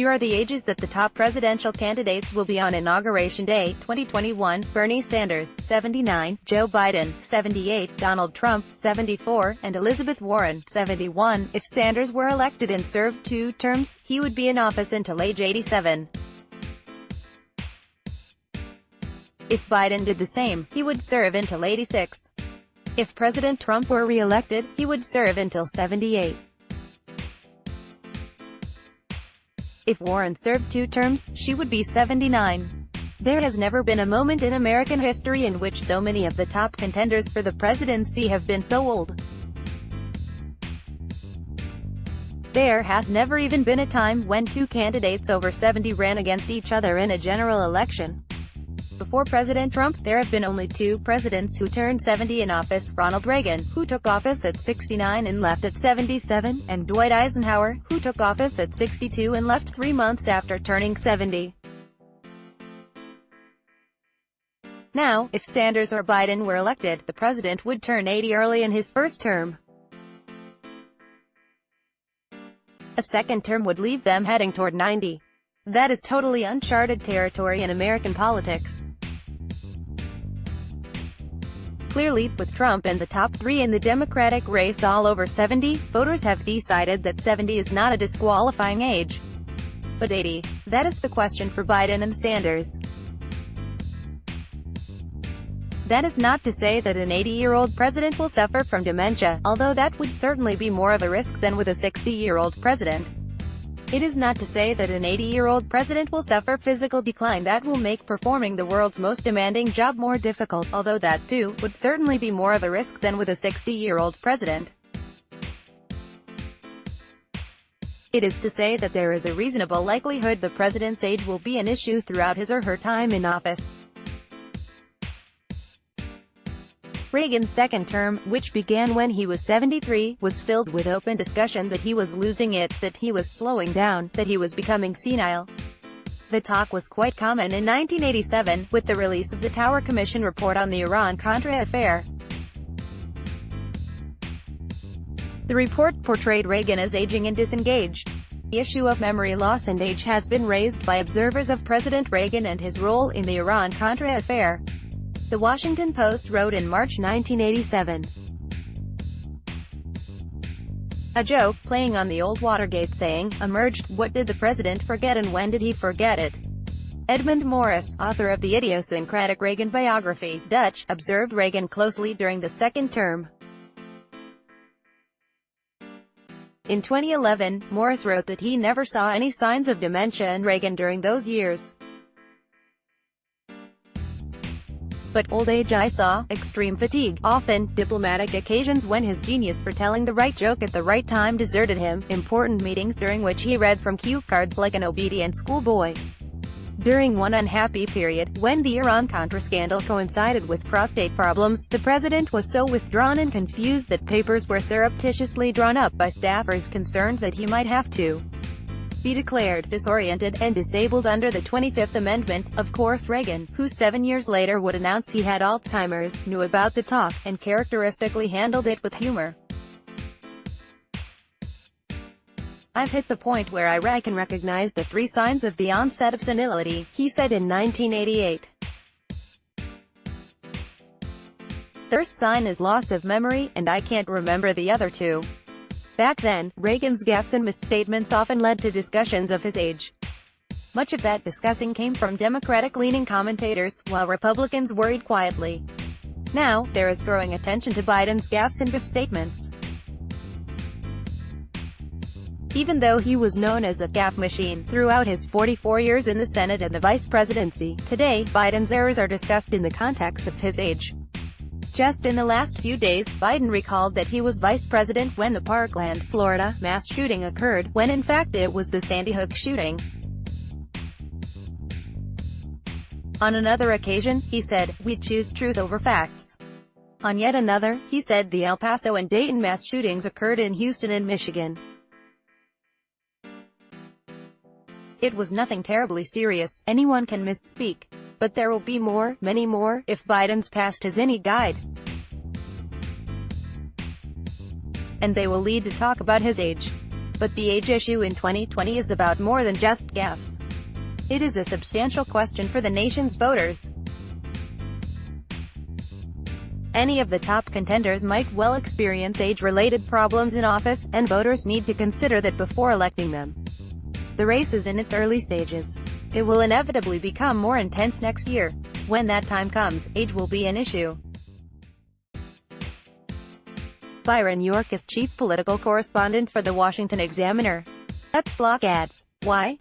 Here are the ages that the top presidential candidates will be on Inauguration Day, 2021. Bernie Sanders, 79, Joe Biden, 78, Donald Trump, 74, and Elizabeth Warren, 71. If Sanders were elected and served 2 terms, he would be in office until age 87. If Biden did the same, he would serve until 86. If President Trump were re-elected, he would serve until 78. If Warren served 2 terms, she would be 79. There has never been a moment in American history in which so many of the top contenders for the presidency have been so old. There has never even been a time when 2 candidates over 70 ran against each other in a general election. Before President Trump, there have been only 2 presidents who turned 70 in office: Ronald Reagan, who took office at 69 and left at 77, and Dwight Eisenhower, who took office at 62 and left 3 months after turning 70. Now, if Sanders or Biden were elected, the president would turn 80 early in his first term. A second term would leave them heading toward 90. That is totally uncharted territory in American politics. Clearly, with Trump and the top 3 in the Democratic race all over 70, voters have decided that 70 is not a disqualifying age. But 80? That is the question for Biden and Sanders. That is not to say that an 80-year-old president will suffer from dementia, although that would certainly be more of a risk than with a 60-year-old president. It is not to say that an 80-year-old president will suffer physical decline that will make performing the world's most demanding job more difficult, although that, too, would certainly be more of a risk than with a 60-year-old president. It is to say that there is a reasonable likelihood the president's age will be an issue throughout his or her time in office. Reagan's second term, which began when he was 73, was filled with open discussion that he was losing it, that he was slowing down, that he was becoming senile. The talk was quite common in 1987, with the release of the Tower Commission report on the Iran-Contra affair. The report portrayed Reagan as aging and disengaged. The issue of memory loss and age has been raised by observers of President Reagan and his role in the Iran-Contra affair. The Washington Post wrote in March 1987. A joke, playing on the old Watergate saying, emerged: "What did the president forget and when did he forget it?" Edmund Morris, author of the idiosyncratic Reagan biography, Dutch, observed Reagan closely during the second term. In 2011, Morris wrote that he never saw any signs of dementia in Reagan during those years. But old age I saw, extreme fatigue, often diplomatic occasions when his genius for telling the right joke at the right time deserted him, important meetings during which he read from cue cards like an obedient schoolboy. During one unhappy period, when the Iran-Contra scandal coincided with prostate problems, the president was so withdrawn and confused that papers were surreptitiously drawn up by staffers concerned that he might have to be declared disoriented and disabled under the 25th Amendment. Of course Reagan, who 7 years later would announce he had Alzheimer's, knew about the talk, and characteristically handled it with humor. "I've hit the point where I can recognize the 3 signs of the onset of senility," he said in 1988. The first sign is loss of memory, and I can't remember the other 2. Back then, Reagan's gaffes and misstatements often led to discussions of his age. Much of that discussing came from Democratic-leaning commentators, while Republicans worried quietly. Now, there is growing attention to Biden's gaffes and misstatements. Even though he was known as a gaffe machine throughout his 44 years in the Senate and the vice presidency, today, Biden's errors are discussed in the context of his age. Just in the last few days, Biden recalled that he was vice president when the Parkland, Florida, mass shooting occurred, when in fact it was the Sandy Hook shooting. On another occasion, he said, "We choose truth over facts." On yet another, he said the El Paso and Dayton mass shootings occurred in Houston and Michigan. It was nothing terribly serious, anyone can misspeak. But there will be more, many more, if Biden's past is any guide. And they will lead to talk about his age. But the age issue in 2020 is about more than just gaffes. It is a substantial question for the nation's voters. Any of the top contenders might well experience age-related problems in office, and voters need to consider that before electing them. The race is in its early stages. It will inevitably become more intense next year. When that time comes, age will be an issue. Byron York is chief political correspondent for the Washington Examiner. Let's block ads. Why?